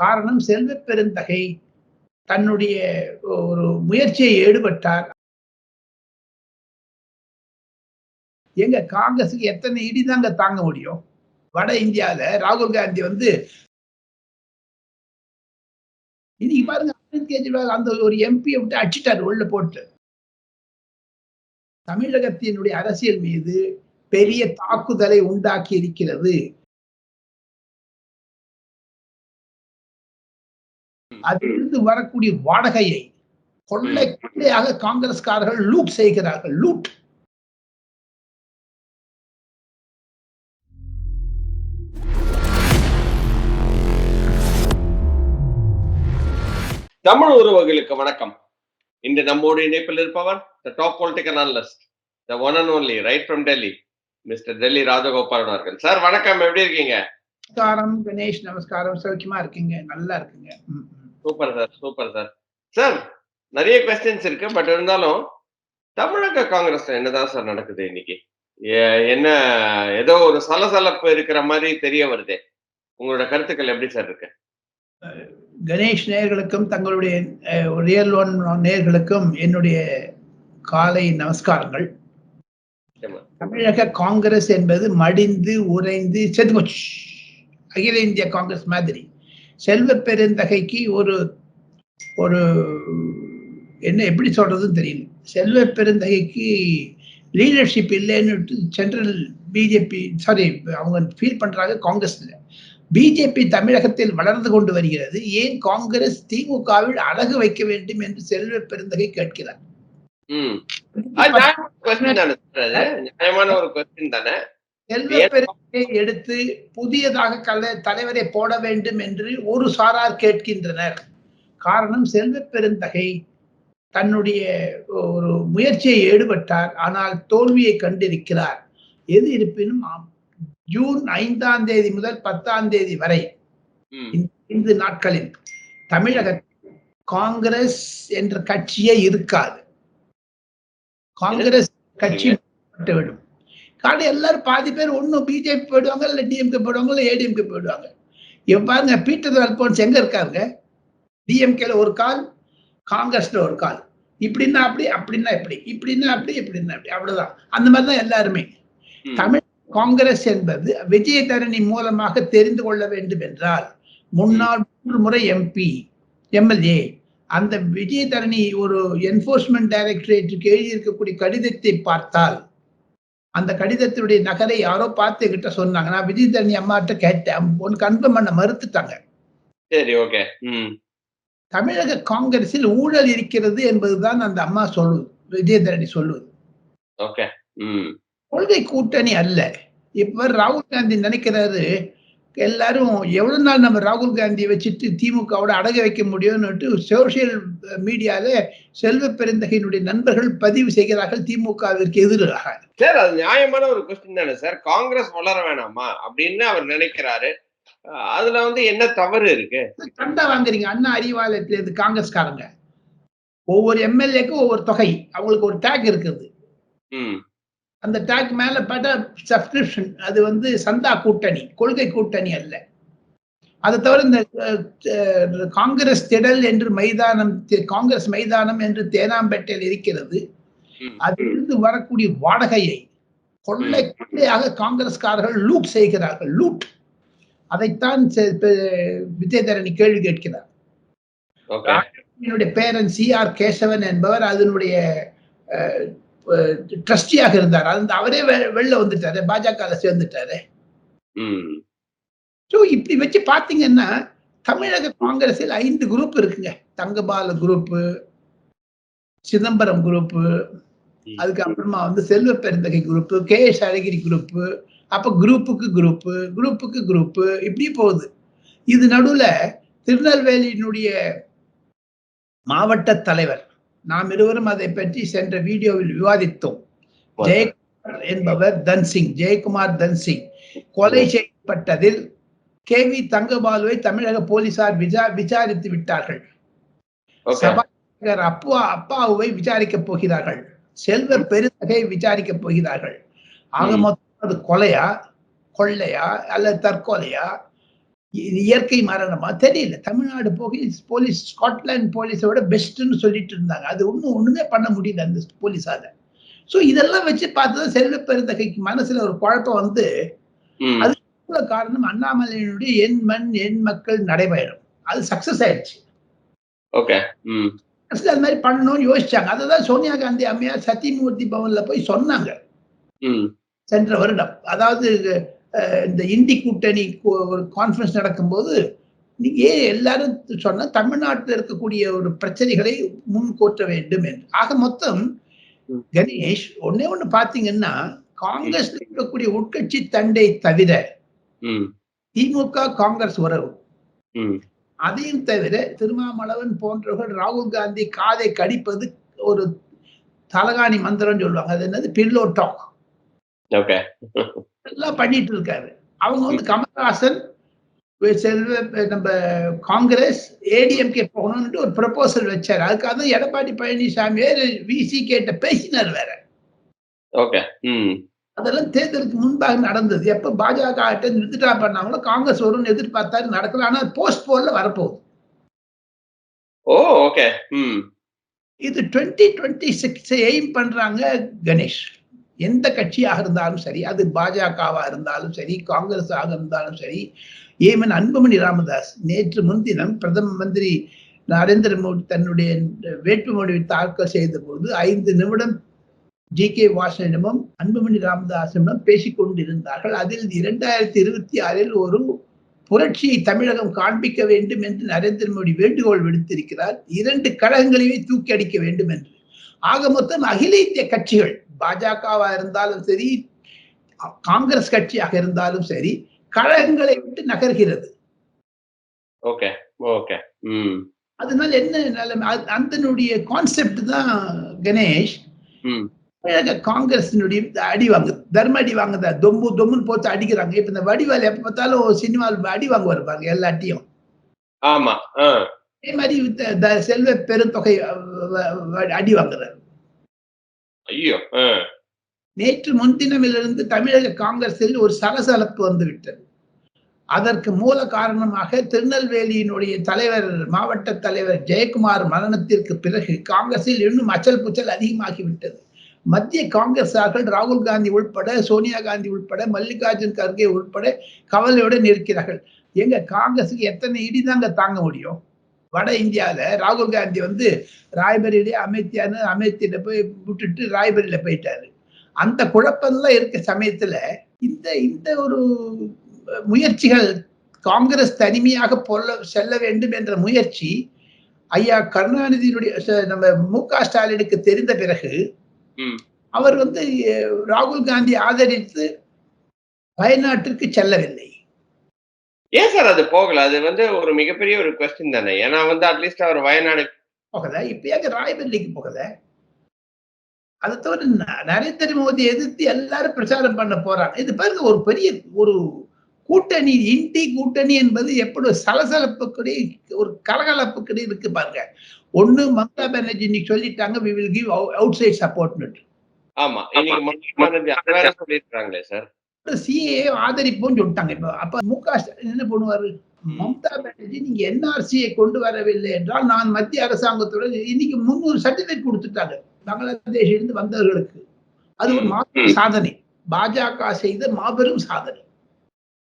காரணம் செல்வ பெருந்தகை தன்னுடைய ஒரு முயற்சியை ஈடுபட்டார். எங்க காங்கிரஸுக்கு எத்தனை இடிதாங்க தாங்க முடியும்? வட இந்தியால ராகுல் காந்தி வந்து இன்னைக்கு பாருங்க, அரவிந்த் கெஜ்ரிவால் அந்த ஒரு எம்பியை விட்டு அடிச்சிட்டாரு உள்ள போட்டு. தமிழகத்தினுடைய அரசியல் மீது பெரிய தாக்குதலை உண்டாக்கி இருக்கிறது. அதிலிருந்து வரக்கூடிய வாடகையை கொள்ளையாக காங்கிரஸ்காரர்கள் லூட் செய்கிறார்கள். லூட். தமிழ் உறவுகளுக்கு வணக்கம். இன்று நம்மோடு இணைப்பில் இருப்பவர் the top political analyst, the one and only, right from Delhi, Mr. Delhi Rajagopalan அவர்கள். சார் வணக்கம், எப்படி இருக்கீங்க? நமஸ்காரம் கணேஷ், நமஸ்காரம். சௌக்கியமா இருக்கீங்க? நல்லா இருக்குங்க. Super sir, super sir. Sir, நிறைய கொஸ்டின்ஸ் இருக்கு, பட் இருந்தாலும் தமிழக காங்கிரஸ்ல என்னதான் சார் நடக்குது இன்னைக்கு? என்ன ஏதோ ஒரு சலசலப்பு இருக்கிற மாதிரி தெரிய வருது. உங்களோட கருத்துக்கள் எப்படி சார் இருக்கு? கணேஷ் நேயர்களுக்கும் தங்களுடைய ரியல் ஒன் நேயர்களுக்கும் என்னுடைய காலை நமஸ்காரங்கள். தமிழக காங்கிரஸ் என்பது மடிந்து உறைந்து செத்து போச்சு. அகில இந்திய காங்கிரஸ் மாதிரி. செல்வ பெருந்தகைக்கு ஒரு ஒரு என்ன எப்படி சொல்றதுன்னு தெரியல. செல்வ பெருந்தகைக்கு லீடர்ஷிப் இல்லைன்னு சென்ட்ரல் பிஜேபி அவங்க ஃபீல் பண்றாங்க. காங்கிரஸ்ல பிஜேபி தமிழகத்தில் வளர்ந்து கொண்டு வருகிறது. ஏன் காங்கிரஸ் திமுகவில் அழகு வைக்க வேண்டும் என்று செல்வ பெருந்தகை கேட்கிறார். செல்வ பெருந்தகை எடுத்து புதியதாக தலைவரை போட வேண்டும் என்று ஒரு சாரார் கேட்கின்றனர். காரணம் செல்வ பெருந்தகை தன்னுடைய ஒரு முயற்சியை ஈடுபட்டார், ஆனால் தோல்வியை கண்டிருக்கிறார். எது இருப்பினும் ஜூன் 5ஆம் தேதி முதல் 10ஆம் தேதி வரை இந்த நாட்களில் தமிழகத்தில் காங்கிரஸ் என்ற கட்சியே இருக்காது. காங்கிரஸ் கட்சி விடும். காரணம் எல்லாரும் பாதி பேர் ஒன்னும் பிஜேபி போயிடுவாங்க, இல்ல டிஎம்கே போயிடுவாங்க, இல்ல ஏடிஎம்கே போயிடுவாங்க. பாருங்க, பீட்டர் அல்போன்ஸ் எங்க இருக்காங்க? டிஎம்கேல ஒரு கால், காங்கிரஸ்ல ஒரு கால். இப்படின்னா அப்படி, அப்படின்னா இப்படி, இப்படின்னா அப்படி, இப்படின்னா அப்படி, அவ்வளவுதான். அந்த மாதிரிதான் எல்லாருமே. தமிழ் காங்கிரஸ் என்பது விஜயதரணி மூலமாக தெரிந்து கொள்ள வேண்டும் என்றால், முன்னாள் 3 முறை எம்பி எம்எல்ஏ அந்த விஜயதரணி ஒரு என்போர்ஸ்மெண்ட் டைரக்டரேட்டுக்கு எழுதியிருக்கக்கூடிய கடிதத்தை பார்த்தால், அந்த கடிதத்தினுடைய நகலை யாரோ பார்த்து கிட்ட சொன்னாங்க. நான் விஜயதரணி அம்மாட்ட கேட்டேன், ஒன்னு கன்ஃபார்ம் பண்ண மறுத்துட்டாங்க. சரி, ஓகே. தமிழக காங்கிரஸில் ஊழல் இருக்கிறது என்பதுதான் அந்த அம்மா சொல்லுது, விஜயதரணி சொல்லுவது. ஓகே. கொள்கை கூட்டணி அல்ல. இப்ப ராகுல் காந்தி நினைக்கிறாரு, எல்லாரும் எவ்வளவு நாள் நம்ம ராகுல் காந்தியை வச்சுட்டு திமுகவோட அடக வைக்க முடியும்னு சோசியல் மீடியால செல்வ பெருந்தகையினுடைய நண்பர்கள் பதிவு செய்கிறார்கள் திமுகவிற்கு எதிராக. சார், அது நியாயமான ஒரு கொஸ்டின் தானே சார். காங்கிரஸ் வளர வேணாமா அப்படின்னு அவர் நினைக்கிறாரு. அதுல என்ன தவறு இருக்கு? கண்டா வாங்குறீங்க. அண்ணா அறிவாலயத்துல இருந்து காங்கிரஸ்காரங்க ஒவ்வொரு எம்எல்ஏக்கும் ஒவ்வொரு தொகை, அவங்களுக்கு ஒரு டேக் இருக்குது. அந்த டேக் மேல பட்ட சப்ஸ்கிரிப்ஷன். அது சந்தா கூட்டணி, கொள்கை கூட்டணி அல்ல. அதை தவிர இந்த காங்கிரஸ் திடல் என்று மைதானம், காங்கிரஸ் மைதானம் என்று தேனாம்பேட்டையில் இருக்கிறது. அதிலிருந்து வரக்கூடிய வாடகையை கொள்ளையாக காங்கிரஸ்காரர்கள் லூட் செய்கிறார்கள். லூட். அதைத்தான் விஜயதரணி கேள்வி கேட்கிறார். என்னுடைய பேரன் CR கேசவன் என்பவர் அதனுடைய ட்ரஸ்டியாக இருந்தார். அவரே வெளில வந்துட்டாரு, பாஜக சேர்ந்துட்டாரு. இப்படி வச்சு பாத்தீங்கன்னா தமிழக காங்கிரஸில் 5 குரூப் இருக்குங்க. தங்கபால குரூப், சிதம்பரம் குரூப், அதுக்கு அப்புறமா செல்வ பெருந்தகை குரூப், KS அழகிரி குரூப், அப்ப குரூப்புக்கு குரூப் இப்படி போகுது. இது நடுவுல திருநெல்வேலியினுடைய மாவட்ட தலைவர், நாம் இருவரும் அதை பற்றி சென்ற வீடியோவில் விவாதித்தோம். ஜெயக்குமார் என்பவர் ஜெயக்குமார் தன்சிங் கொலை செய்யப்பட்டதில் KV தங்கபாலுவை தமிழக போலீசார் விசாரித்து விட்டார்கள். சபாநாயகர் அப்பாவை விசாரிக்கப் போகிறார்கள். செல்வ பெருந்தகை விசாரிக்கப் போகிறார்கள். ஆக மொத்தம் அது கொலையா, கொள்ளையா அல்லது தற்கொலையா, இது இயற்கை மரணமா தெரியல. தமிழ்நாடு போலீஸ் ஸ்காட்லாந்து போலீஸோட பெஸ்ட்ன்னு சொல்லிட்டு இருந்தாங்க. அது ஒண்ணுமே பண்ண முடியல அந்த போலீஸால. சோ இதெல்லாம் வச்சு பார்த்துதான் செல்வ பெருந்தகைக்கு மனசுல ஒரு குழப்பம் வந்து, ம். அதுக்கு மூல காரணம் அண்ணாமலையினுடைய எண் மண் எண் மக்கள் நடைபயணம். அது சக்சஸ் ஆயிடுச்சு. ஓகே. ம். அது மாதிரி பண்ணணும்னு யோசிச்சாங்க. அததான் சோனியா காந்தி அம்மையார் சத்தியமூர்த்தி பவன்ல போய் சொன்னாங்க. ம். சென்ற வருடம். அதாவது இந்த இந்தி கூட்டணி ஒரு கான்ஃபரன்ஸ் நடக்கும்போது, நீங்க ஏன் எல்லாரும் சொன்னா தமிழ்நாட்டில் இருக்கக்கூடிய ஒரு பிரச்சனைகளை முன்கோற்ற வேண்டும் என்று. ஆக மொத்தம் ம். கணேஷ் ஒண்ணே ஒண்ணு பார்த்தீங்கன்னா, ம். காங்கிரஸ்ல இருக்கக்கூடிய உட்கட்சி தண்டை தவிர, ம். திமுக, காங்கிரஸ் உறவு. ம். அதையும் தவிர திருமாவளவன் போன்றவர்கள் ராகுல் காந்தி காதை கடிப்பது ஒரு தலகாணி மந்திரம்னு சொல்லுவாங்க. அது என்னது? Pillow talk. ஓகே. எல்லாம் பண்ணிட்டு இருக்காரு. அவங்க வந்து ம். கமலஹாசன் நம்ம காங்கிரஸ் ஏடிஎம்கே போகணும்னு ஒரு ப்ரொபோசல் வச்சாரு. அதுக்காக தான் எடப்பாடி பழனிசாமியே விசிகே கிட்ட பேசினார் வேற. ஓகே. ம். அதெல்லாம் தேர்தலுக்கு முன்பாக நடந்தது. எப்ப பாஜக கிட்ட வித்ட்ரா பண்ணாங்களோ காங்கிரஸ் வரும்னு எதிர்பார்த்தாரு, நடக்கல. ஆனா போஸ்ட் போல்ல வரப்போகுது. ஓ! ஓகே. ம். இது 2026 எய்ம் பண்றாங்க கணேஷ். எந்த கட்சியாக இருந்தாலும் சரி, அது பாஜகவா இருந்தாலும் சரி, காங்கிரஸாக இருந்தாலும் சரி, ஈவன் அன்புமணி ராமதாஸ் நேற்று முன்தினம் பிரதம மந்திரி நரேந்திர மோடி தன்னுடைய வேட்புமனுவை தாக்கல் செய்தபோது 5 நிமிடம் ஜி.கே. வாசனிடமும் அன்புமணி ராமதாசிடமும் பேசிக் கொண்டிருந்தார்கள். அதில் 2026 ஒரு புரட்சியை தமிழகம் காண்பிக்க வேண்டும் என்று நரேந்திர மோடி வேண்டுகோள் விடுத்திருக்கிறார். 2 கழகங்களையே தூக்கி அடிக்க வேண்டும் என்று. ஆக மொத்தம் அகில இந்திய கட்சிகள் பாஜகவா இருந்தாலும் சரி, காங்கிரஸ் கட்சியாக இருந்தாலும் சரி, கழகங்களை விட்டு நகர்கிறது. ஓகே. ஓகே. ம். அதனால என்ன நிலைமை? அதனுடைய கான்செப்ட் தான் கணேஷ். ம். தமிழக காங்கிரஸினுடைய அடி வாங்குது. தர்ம அடி வாங்குதா? தொம்பு தொம்முன்னு போட்டு அடிக்கிறாங்க. இப்ப இந்த வடிவேலு எப்ப பார்த்தாலும் சினிமால அடி வாங்குவாரு பாருங்க எல்லாத்தையும். ஆமா. அதே மாரி செல்வ பெருந்தொகை அடி வாங்குறாரு. ஐயோ! நேற்று முன்தினமிலிருந்து தமிழக காங்கிரஸில் ஒரு சலசலப்பு வந்துவிட்டது. அதற்கு மூல காரணமாக திருநெல்வேலியினுடைய தலைவர், மாவட்ட தலைவர் ஜெயக்குமார் மரணத்திற்கு பிறகு காங்கிரஸில் இன்னும் அச்சல் புச்சல் அதிகமாகிவிட்டது. மத்திய காங்கிரஸார்கள் ராகுல் காந்தி உள்பட, சோனியா காந்தி உள்பட, மல்லிகார்ஜுன் கர்கே உள்பட கவலையுடன் இருக்கிறார்கள். எங்க காங்கிரஸுக்கு எத்தனை இடிதாங்க தாங்க முடியும்? வட இந்தியால ராகுல் காந்தி வந்து ராய்பரேலி அமேத்தியில போய் விட்டுட்டு ராய்பரேலில போயிட்டாரு. அந்த குழப்பம்லாம் இருக்க சமயத்துல இந்த ஒரு முயற்சிகள் காங்கிரஸ் தனிமையாக செல்ல வேண்டும் என்ற முயற்சி ஐயா கருணாநிதியினுடைய நம்ம மு.க. ஸ்டாலினுக்கு தெரிந்த பிறகு அவர் வந்து ராகுல் காந்தி ஆதரித்து வயநாட்டிற்கு செல்லவில்லை. ஏன் சார் அது போகல? அது வந்து ஒரு மிகப்பெரிய ஒரு கொஸ்டின் தானே. ஏன்னா வந்து அட்லீஸ்ட் அவர் வயநாடு போகல. இப்ப ஏங்க ராய்பரேலிக்கு போகல? அதை தவிர நரேந்திர மோடி எதிர்த்து எல்லாரும் பிரச்சாரம் பண்ண போறாங்க. இது பாருங்க ஒரு பெரிய ஒரு கூட்டணி, இந்தி கூட்டணி என்பது எப்படி சலசலப்புக்குடி ஒரு கலகலப்புக்குடி இருக்கு பாருங்க. ஒண்ணு மம்தா பானர்ஜி இன்னைக்கு சொல்லிட்டாங்க, we will give outside support. ஆமா. இன்னைக்கு மம்தா பானர்ஜி அது வேற சொல்லிருக்காங்களே சார். சிஏஏ ஆதரிப்போம்னு சொல்லிட்டாங்க. இப்ப அப்ப மு.க. ஸ்டாலின் என்ன பண்ணுவாரு? மம்தா பானர்ஜி நீங்க என்ஆர்சியை கொண்டு வரவில்லை என்றால் நான் மத்திய அரசாங்கத்துடன் இன்னைக்கு 300 சர்டிபிகேட் கொடுத்துட்டாங்க பங்களாதேஷில் இருந்து வந்தவர்களுக்கு. அது ஒரு மாபெரும் சாதனை. பாஜக செய்த மாபெரும் சாதனை.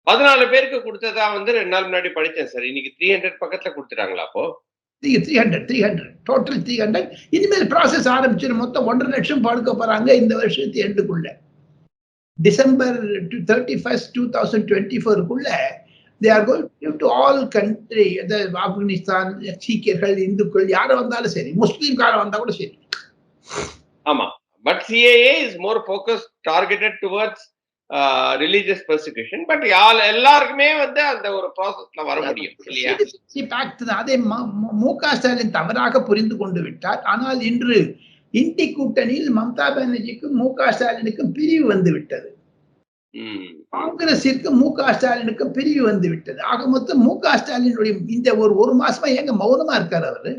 14 பேருக்கு கொடுத்ததா வந்து 2 நாள் முன்னாடி படிச்சேன் சார். இன்னைக்கு 300 பக்கத்துல கொடுத்துட்டாங்களா அப்போ? 300 டோட்டல் 300. இனிமேல் ப்ராசஸ் ஆரம்பிச்சிடும். மொத்தம் 1.5 லட்சம் படுக்க போறாங்க இந்த வருஷத்து எண்டுக்குள்ள. டிசம்பர் 31, 2024க்குள்ள they are going to give to all country, Afghanistan, சீக்கியர்கள், இந்துக்கள் யார வந்தாலும் சரி, முஸ்லிம்காரன் வந்தா கூட சரி. ஆமா. But CAA is more focused targeted towards religious persecution. But எல்லாருக்குமே வந்து அந்த ஒரு ப்ராசஸ்ல வர முடியும் இல்லையா? அதே மு.க. ஸ்டாலின் தவறாக புரிந்து கொண்டு விட்டார். ஆனால் இன்று இந்தி கூட்டணியில் மம்தா பானர்ஜிக்கும் மு.க. ஸ்டாலினுக்கும் பிரிவு வந்து விட்டது. காங்கிரஸிற்கு மு.க. ஸ்டாலினுக்கும் பிரிவு வந்து விட்டது. ஆக மொத்தம் மு.க. ஸ்டாலினுடைய இந்த ஒரு மாசமா ஏங்க மௌனமா இருக்காரு அவரு?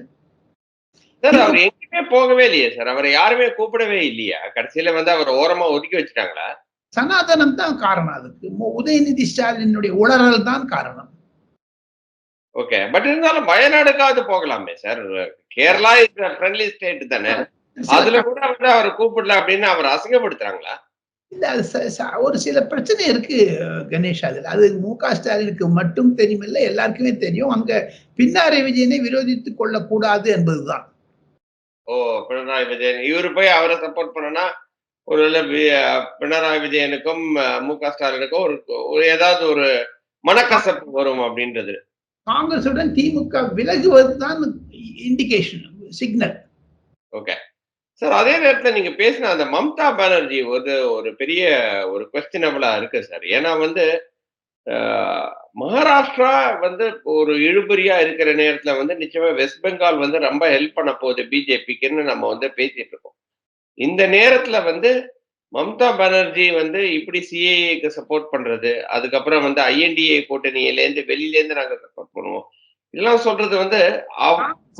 சார் அவர் எங்கேயுமே போகவே இல்லையே சார். அவரை யாருமே கூப்பிடவே இல்லையா? கடைசியில வந்து அவர் ஓரமா ஒதுக்கி வச்சுட்டாங்களா? சனாதனம் தான் காரணம் அதுக்கு. உதயநிதி ஸ்டாலினுடைய உளறல் தான் காரணம். ஓகே. பட் இருந்தாலும் வயநாடுக்காவது போகலாமே sir. Kerala is friendly state தானே. அதுல கூட வந்து அவர கூப்பிடல அப்படின்னு அவர அசிங்கப்படுத்துறாங்களா? இல்ல அது ஒரு சில பிரச்சனை இருக்கு கணேஷ் அதுல. அது மு.க. ஸ்டாலினுக்கு மட்டும் தெரியுமில்ல, எல்லாருக்குமே தெரியும். அங்க பினராயி விஜயனை விரோதித்துக் கொள்ளக்கூடாது என்பதுதான். ஓ! பினராயி விஜயன். இவரு போய் அவர சப்போர்ட் பண்ணனா, ஒருவேள பினராயி விஜயனுக்கும், மு.க. ஸ்டாலினுக்கும் ஒரு ஏதாவது ஒரு மனக்கசப்பு வரும் அப்படின்றது. காங்கிரசுடன் திமுக விலகுவதுதான் இண்டிகேஷன், சிக்னல். ஓகே. சார் அதே நேரத்துல நீங்க பேசின அந்த மம்தா பானர்ஜி ஒரு பெரிய ஒரு குவெஸ்டினபிளா இருக்கு சார். ஏன்னா வந்து அ மகாராஷ்டிரா வந்து ஒரு இழுபறியா இருக்கிற நேரத்துல வந்து நிச்சயமா வெஸ்ட் பெங்கால் வந்து ரொம்ப ஹெல்ப் பண்ண போகுது பிஜேபிக்குன்னு நம்ம வந்து பேசிட்டு இருக்கோம். இந்த நேரத்துல வந்து மம்தா பானர்ஜி வந்து இப்படி சிஏஏக்கு சப்போர்ட் பண்றது, அதுக்கப்புறம் வந்து ஐஎன்டிஏ கூட்டணியிலேருந்து வெளியிலேருந்து நாங்க சப்போர்ட் பண்ணுவோம். இதெல்லாம் சொல்றது வந்து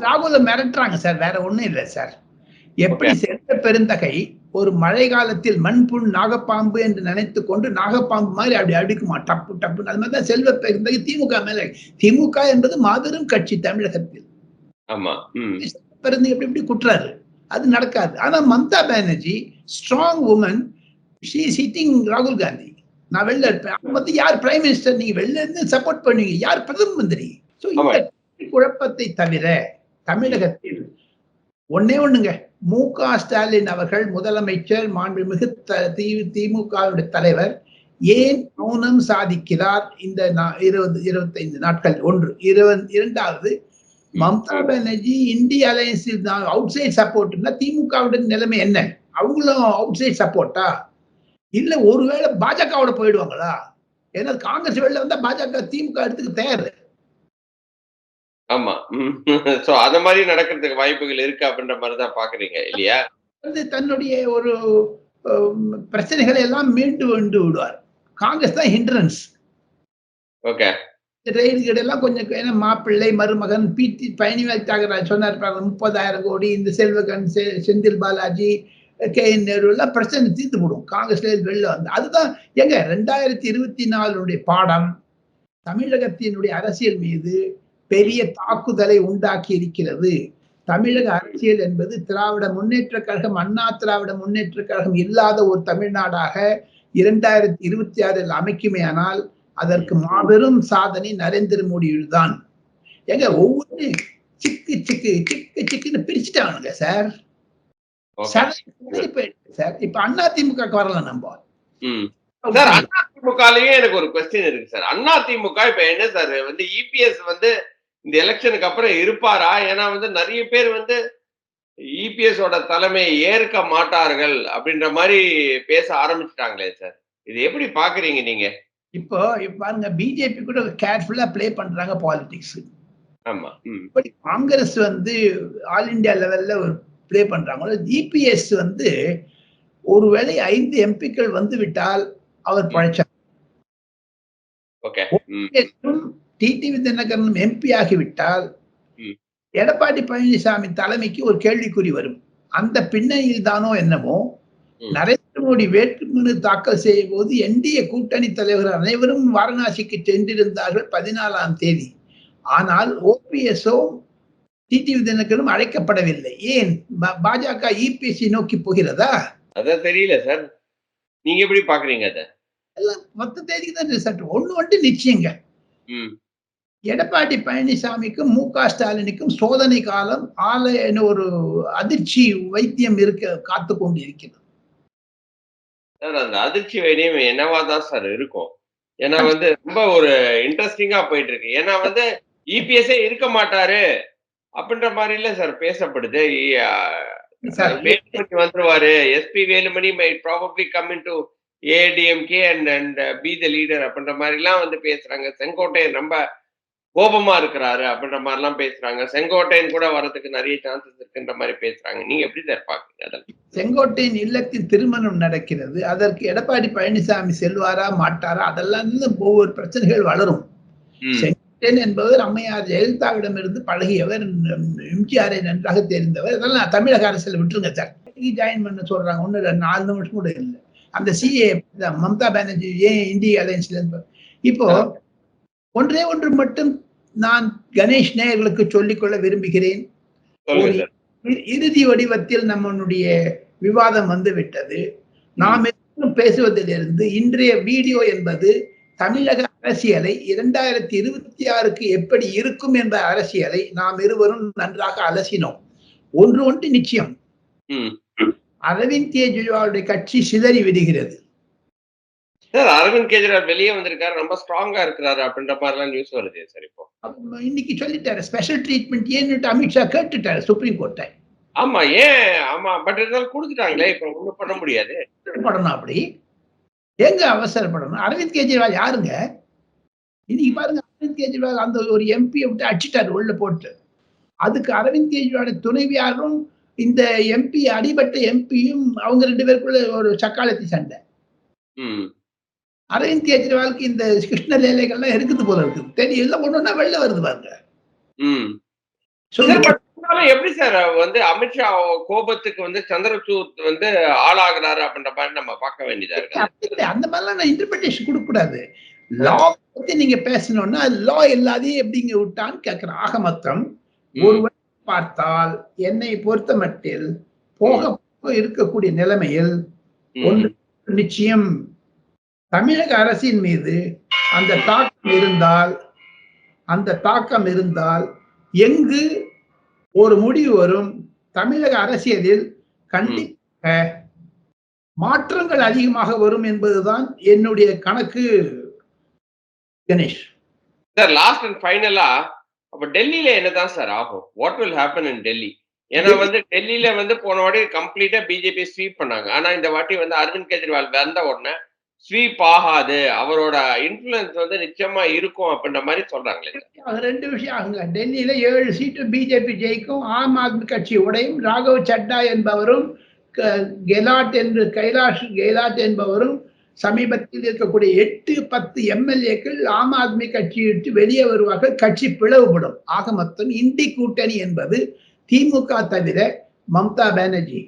ராகுல மிரட்டுறாங்க சார். வேற ஒண்ணும் இல்ல சார். எப்படி ஓகே. செல்வ பெருந்தகை ஒரு மழை காலத்தில் மண்புண் நாகப்பாம்பு என்று நினைத்துக் கொண்டு நாகப்பாம்பு மாதிரி அப்படி அடிக்குமா டப்பு டப்புன்னு. அது மாதிரிதான் செல்வ பெருந்தகை திமுக மேல. திமுக என்பது மாபெரும் கட்சி தமிழகத்தில். ஆமா. ம். பெருந்தகை எப்படி எப்படி குட்டுறாரு. அது நடக்காது. ஆனா Mamata Banerjee strong woman. She is hitting ராகுல் காந்தி. நான் வெளில இருப்பேன். அவங்க வந்து யார் பிரைம் மினிஸ்டர்? நீங்க வெளில இருந்து சப்போர்ட் பண்ணுவீங்க. யார் பிரதம மந்திரி? சோ ஆமா. இந்த குழப்பத்தை தவிர தமிழகத்தில் ஒண்ணே ஒண்ணுங்க. மு.க. ஸ்டாலின் அவர்கள் முதலமைச்சர், மாண்புமிகு திமுகவுடைய தலைவர் ஏன் மௌனம் சாதிக்கிறார் இந்த 20, 25 நாட்கள்? 1. 2வது, மம்தா பானர்ஜி இந்திய அலையன்ஸில் தான் அவுட் சைட் சப்போர்ட்னா திமுகவுடைய நிலைமை என்ன? அவங்களும் அவுட் சைட் சப்போர்ட்டா? இல்ல ஒருவேளை பாஜகவோட போயிடுவாங்களா? ஏன்னா காங்கிரஸ் வெளில வந்தா பாஜக திமுக எடுத்துக்க தயாரு. ஆமா. சோ அத மாரி நடக்கிறதுக்கு வாய்ப்புகள் இருக்கு அப்படின்ற மாரி தான் பார்க்குறீங்க இல்லையா? வந்து தன்னுடைய ஒரு பிரச்சனைகளை எல்லாம் மீண்டு வந்து விடுவார். காங்கிரஸ் தான் ஹிண்ட்ரன்ஸ். ஓகே. ரெயில்கள் எல்லாம் கொஞ்சம் ஏன்னா மாப்பிள்ளை, மருமகன், பி.டி. பழனிவேல் தியாகராஜ் சொன்னார் 30,000 கோடி, இந்த செல்வகன், செந்தில் பாலாஜி, கே.என். நேரு எல்லாம் பிரச்சனை தீர்த்து போடும். காங்கிரஸ்ல வெளில வந்து. அதுதான் ஏங்க 2024 பாடம் தமிழகத்தினுடைய அரசியல் மீது பெரிய தாக்குதலை உண்டாக்கி இருக்கிறது. தமிழக அரசியல் என்பது திராவிட முன்னேற்ற கழகம், அண்ணா திராவிட முன்னேற்ற கழகம் இல்லாத ஒரு தமிழ்நாடாக 2026 அமைக்குமேயானால் அதற்கு மாபெரும் சாதனை நரேந்திர மோடியில்தான். ஏங்க ஒவ்வொரு சிக்கு சிக்கு சிக்கு சிக்குன்னு பிரிச்சுட்டானுங்க சார். சார் இப்ப அதிமுக வரலாம் நம்ம. சார் அதிமுகலயே எனக்கு ஒரு கொஸ்டின் இருக்கு சார். அதிமுக இப்ப என்ன சார் வந்து இபிஎஸ் வந்து இந்த எலெக்ஷனுக்கு அப்புறம் இருப்பாரா? ஏன்னா வந்து நிறைய பேர் வந்து இபிஎஸோட தலைமையை ஏற்க மாட்டார்கள் அப்படின்ற மாதிரி பேச ஆரம்பிச்சுட்டாங்களே சார். இது எப்படி பாக்குறீங்க நீங்க? இப்போ பாருங்க பிஜேபி கூட கேர்ஃபுல்லா ப்ளே பண்றாங்க பாலிடிக்ஸ். ஆமா. காங்கிரஸ் வந்து ஆல் இந்தியா லெவல்ல ஒரு ப்ளே பண்றாங்க. இபிஎஸ் வந்து ஒருவேளை 5 எம்பிக்கள் வந்து விட்டால் அவர் பழைச்சார். ஓகே. டிடிவி தினகரனும் எம்பி ஆகிவிட்டால் எடப்பாடி பழனிசாமி தலைமைக்கு ஒரு கேள்விக்குறி வரும். அந்த பின்னணியில் தானோ என்னமோ நரேந்திர மோடி வேட்புமனு தாக்கல் செய்யும் போது என்டிஏ கூட்டணி தலைவர்கள் அனைவரும் வாரணாசிக்கு சென்றிருந்தார்கள் 14ஆம் தேதி. ஆனால் ஓபிஎஸ்ஓ டிடிவி தினகரனும் அழைக்கப்படவில்லை. ஏன்? பாஜக இபிஎஸ்சி நோக்கி போகிறதா? அதான் தெரியல சார். நீங்க எப்படி பாக்குறீங்க அத? எல்லாம் 10 தேதிக்கு தான் ரிசல்ட். ஒண்ணு மட்டும் நிச்சயங்க. எடப்பாடி பழனிசாமிக்கும் மு.க. ஸ்டாலினுக்கும் சோதனை காலம் ஒரு அதிர்ச்சி வைத்தியம் இருக்க காத்து கொண்டு இருக்கிறது. சார் அந்த அதிர்ச்சி வைத்தியம் என்னவா தான் சார் இருக்கும்? ஏன்னா வந்து ரொம்ப ஒரு இன்ட்ரெஸ்டிங்கா போயிட்டு இருக்கு. ஏன்னா வந்து இபிஎஸ்ஏ இருக்க மாட்டாரு அப்படின்ற மாதிரி இல்ல சார் பேசப்படுது. வேலுமணி வந்துருவாரு. SP Velumani might probably come into ADMK and be the leader அப்படின்ற மாதிரி எல்லாம் வந்து பேசுறாங்க. செங்கோட்டையன் ரொம்ப கோபமா இருக்கிறாரு அப்படின்ற மாதிரி எல்லாம் பேசுறாங்க. செங்கோட்டையன் கூட வரதுக்கு நிறைய சான்சஸ் இருக்குன்ற மாதிரி பேசுறாங்க. நீங்க எப்படி சார் பாக்குறீங்க அதெல்லாம்? செங்கோட்டையன் இல்லத்தில் திருமணம் நடக்கிறது. அதற்கு எடப்பாடி பழனிசாமி செல்வாரா மாட்டாரா? அதெல்லாம் ஒவ்வொரு பிரச்சனைகள் வளரும். செங்கோட்டையன் என்பவர் அம்மையார் ஜெயலலிதாவிடம் இருந்து பழகியவர், எம்ஜிஆரை நன்றாக தெரிந்தவர். அதெல்லாம் தமிழக அரசியல் விட்டுருங்க சார். ஜாயின் பண்ண சொல்றாங்க. 4 நிமிஷம் கூட இல்லை. அந்த சிஏ மம்தா பானர்ஜி ஏன் இந்திய அலையன்ஸ்ல இப்போ ஒன்றே ஒன்று மட்டும் நான் கணேஷ் நேயர்களுக்கு சொல்லிக்கொள்ள விரும்புகிறேன். ஒரு இறுதி வடிவத்தில் நம்மளுடைய விவாதம் வந்து விட்டது. நாம் பேசுவதிலிருந்து இன்றைய வீடியோ என்பது தமிழக அரசியலை 2026க்கு எப்படி இருக்கும் என்ற அரசியலை நாம் இருவரும் நன்றாக அலசினோம். ஒன்று நிச்சயம், அரவிந்த் கெஜ்ரிவாலுடைய கட்சி சிதறி விடுகிறது. அரவிந்த் கெஜ்ரிவால் வெளியே வந்திருக்காரு, ரொம்ப ஸ்ட்ராங்கா இருக்கிறாரு அப்படின்ற மாதிரிலாம் நியூஸ் வருது சார். இப்போ இன்னைக்கு சொல்லிட்டாரு ஸ்பெஷல் ட்ரீட்மெண்ட் ஏன்னு அமித்ஷா கேட்டுட்டாரு சுப்ரீம் கோர்ட்டை. ஆமா, ஆமா, பட் இருந்தாலும் கொடுத்துட்டாங்களே, இப்ப ஒண்ணும் பண்ண முடியாது. படணும் அப்படி எங்க அவசரப்படணும்? அரவிந்த் கெஜ்ரிவால் யாருங்க? இன்னைக்கு பாருங்க, அரவிந்த் கெஜ்ரிவால் அந்த ஒரு எம்பியை விட்டு அடிச்சிட்டாரு உள்ள போட்டு. அதுக்கு அரவிந்த் கெஜ்ரிவால் துணைவியாரும் இந்த எம்பி அடிபட்ட எம்பியும் அவங்க 2 பேருக்குள்ள ஒரு சக்காலத்தி சண்டை. அரவிந்த் கெஜ்ரிவாலுக்கு இந்த கிருஷ்ண லீலைகள்லாம் இருக்குது போல இருக்குது. தெரியல, ஒண்ணுன்னா வெளில வருது பாருங்க. எப்படி சார் வந்து அமித்ஷா கோபத்துக்கு வந்து சந்திரசூட் வந்து ஆளாகிறாரு அப்படின்ற மாதிரி நம்ம பார்க்க வேண்டியதா இருக்கு. அந்த மாதிரிலாம் நான் இன்டர்பிரேஷன் கொடுக்க கூடாது. லா பத்தி நீங்க பேசணும்னா லா எல்லாத்தையும் எப்படிங்க விட்டான்னு கேட்கிறேன். ஆக மொத்தம் ஒருவர் பார்த்தால் என்னை பொறுத்த மட்டில் போக இருக்கக்கூடிய நிலைமையில் ஒன்று நிச்சயம், தமிழக அரசின் மீது அந்த தாக்கம் இருந்தால் எங்கு ஒரு முடிவு வரும், தமிழக அரசியலில் கண்டிப்பாக மாற்றங்கள் அதிகமாக வரும் என்பதுதான் என்னுடைய கணக்கு. கணேஷ் சார், லாஸ்ட் அண்ட் ஃபைனலா அப்ப டெல்லியில என்னதான் சார் ஆகும்? What will happen in Delhi? ஏன்னா வந்து டெல்லியில வந்து போன வாட்டி கம்ப்ளீட்டா பிஜேபி ஸ்வீப் பண்ணாங்க. ஆனா இந்த வாட்டி வந்து அரவிந்த் கெஜ்ரிவால் வந்த உடனே ஸ்வீப் ஆகாது, அவரோட இன்ஃப்ளூயன்ஸ் வந்து நிச்சயமா இருக்கும் அப்படின்ற மாதிரி சொல்றாங்களே. 2 விஷயம் ஆகுங்க. டெல்லியில 7 சீட்டு பிஜேபி ஜெயிக்கும், ஆம் ஆத்மி கட்சி உடையும். ராகவ் சட்டா என்பவரும் கைலாஷ் கெலாட் என்பவரும் சமீபத்தில் இருக்கக்கூடிய 8-10 எம்எல்ஏக்கள் ஆம் ஆத்மி கட்சியை விட்டு வெளியே வருவார்கள். கட்சி பிளவுபடும். ஆக மொத்தம் இந்தி கூட்டணி என்பது திமுக தவிர மம்தா பானர்ஜி,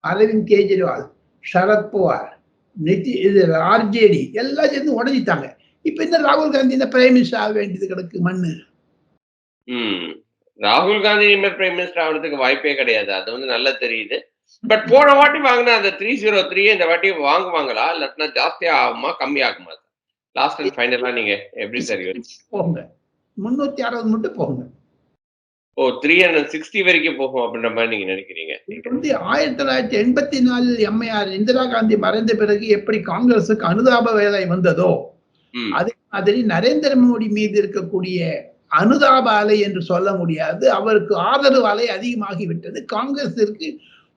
அரவிந்த் கெஜ்ரிவால், சரத்பவார், ஆர்ஜேடி எல்லாம் சேர்ந்து உடஞ்சிட்டாங்க. இப்ப என்ன ராகுல் காந்தி இந்த பிரைம் மினிஸ்டர் ஆக வேண்டியது கிடக்கு மண்ணு. ராகுல் காந்தி பிரைம் மினிஸ்டர் ஆகிறதுக்கு வாய்ப்பே கிடையாது. அது வந்து நல்லா தெரியுது. பட் போன வாட்டி வாங்கின அந்த 303 இந்த வாட்டி வாங்குவாங்களா, இல்லாட்டினா ஜாஸ்தி ஆகுமா கம்மி ஆகுமா? லாஸ்ட் அண்ட் ஃபைனலா நீங்க எப்படி சார் போங்க? 360 மட்டும் போங்க. 360 வரைக்கும் போகும் அப்படின்ற மாதிரி நீங்க நினைக்கிறீங்க? 1984 எம்ஐஆர் இந்திரா காந்தி மறைந்த பிறகு எப்படி காங்கிரசுக்கு அனுதாப வேலை வந்ததோ, அதே மாதிரி நரேந்திர மோடி மீது இருக்கக்கூடிய அனுதாப அலை என்று சொல்ல முடியாது, அவருக்கு ஆதரவு அலை அதிகமாகி விட்டது. காங்கிரசிற்கு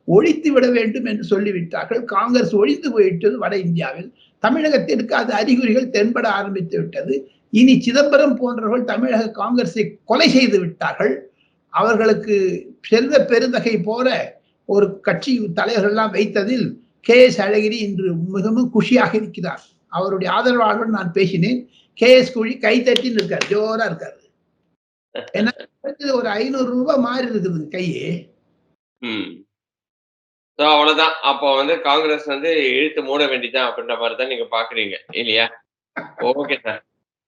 ஒழித்து விட வேண்டும் என்று சொல்லிவிட்டார்கள். காங்கிரஸ் ஒழித்து போயிட்டது வட இந்தியாவில். தமிழகத்திற்கு அது அறிகுறிகள் தென்பட ஆரம்பித்து விட்டது. இனி சிதம்பரம் போன்றவர்கள் தமிழக காங்கிரஸை கொலை செய்து விட்டார்கள். அவர்களுக்கு செல்வ பெருந்தகை போல ஒரு கட்சி தலைவர்கள்லாம் வைத்ததில் KS அழகிரி இன்று மிகவும் குஷியாக இருக்கிறார். அவருடைய ஆதரவாளர்கள் நான் பேசினேன். KS குழி கைத்தட்டி இருக்காரு, ஜோரா இருக்காரு. ஏன்னா ஒரு 500 ரூபாய் மாறி இருக்குது கையே. அவ்வளவுதான். அப்போ வந்து காங்கிரஸ் வந்து இழுத்து மூட வேண்டியதான் அப்படின்ற மாதிரி தான் நீங்க பாக்குறீங்க இல்லையா? ஓகே சார்,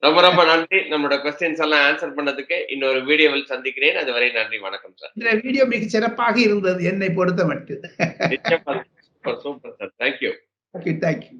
ரொம்ப ரொம்ப நன்றி. நம்மளோட क्वेश्चंस எல்லாம் ஆன்சர் பண்ணதுக்கு. இன்னொரு வீடியோவில் சந்திக்கிறேன். அதுவரை நன்றி, வணக்கம் சார். இந்த வீடியோ மிக சிறப்பாக இருந்தது என்னை பொறுத்த மட்டும். Super sir. Thank you. Okay, thank you.